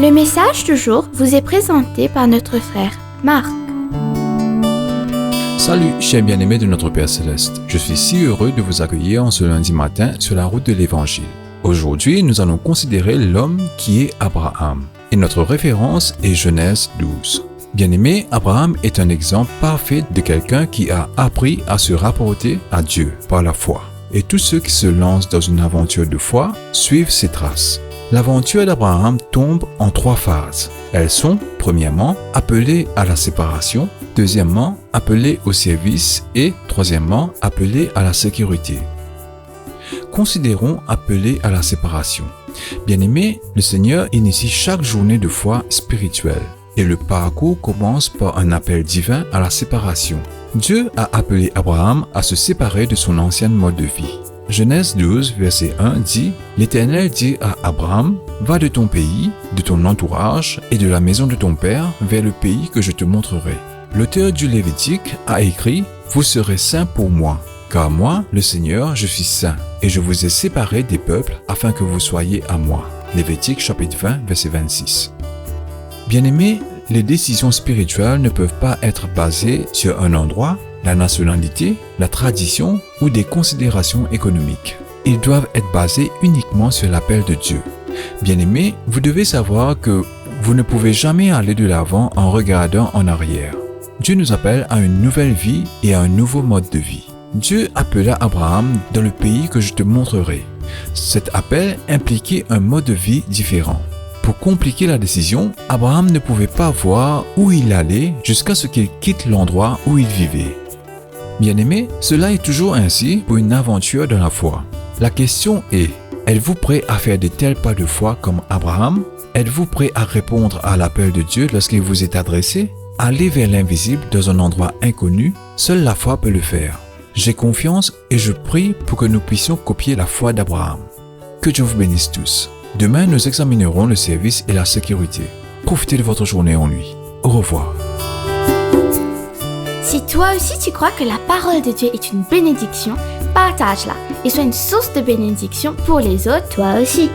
Le message du jour vous est présenté par notre frère Marc. Salut, chers bien-aimés de notre Père Céleste. Je suis si heureux de vous accueillir en ce lundi matin sur la route de l'Évangile. Aujourd'hui, nous allons considérer l'homme qui est Abraham. Et notre référence est Genèse 12. Bien-aimé, Abraham est un exemple parfait de quelqu'un qui a appris à se rapporter à Dieu par la foi. Et tous ceux qui se lancent dans une aventure de foi suivent ses traces. L'aventure d'Abraham tombe en 3 phases. Elles sont, premièrement, appelées à la séparation, deuxièmement, appelées au service et, troisièmement, appelées à la sécurité. Considérons appelées à la séparation. Bien-aimé, le Seigneur initie chaque journée de foi spirituelle et le parcours commence par un appel divin à la séparation. Dieu a appelé Abraham à se séparer de son ancien mode de vie. Genèse 12, verset 1 dit « L'Éternel dit à Abraham, va de ton pays, de ton entourage et de la maison de ton père vers le pays que je te montrerai. » L'auteur du Lévitique a écrit « Vous serez saints pour moi, car moi, le Seigneur, je suis saint, et je vous ai séparés des peuples afin que vous soyez à moi. » Lévitique chapitre 20, verset 26. Bien-aimés, les décisions spirituelles ne peuvent pas être basées sur un endroit, la nationalité, la tradition ou des considérations économiques. Ils doivent être basés uniquement sur l'appel de Dieu. Bien-aimés, vous devez savoir que vous ne pouvez jamais aller de l'avant en regardant en arrière. Dieu nous appelle à une nouvelle vie et à un nouveau mode de vie. Dieu appela Abraham dans le pays que je te montrerai. Cet appel impliquait un mode de vie différent. Pour compliquer la décision, Abraham ne pouvait pas voir où il allait jusqu'à ce qu'il quitte l'endroit où il vivait. Bien-aimés, cela est toujours ainsi pour une aventure dans la foi. La question est, êtes-vous prêt à faire de tels pas de foi comme Abraham? Êtes-vous prêt à répondre à l'appel de Dieu lorsqu'il vous est adressé? Aller vers l'invisible dans un endroit inconnu, seule la foi peut le faire. J'ai confiance et je prie pour que nous puissions copier la foi d'Abraham. Que Dieu vous bénisse tous. Demain, nous examinerons le service et la sécurité. Profitez de votre journée en lui. Au revoir. Si toi aussi tu crois que la parole de Dieu est une bénédiction, partage-la et sois une source de bénédiction pour les autres, toi aussi.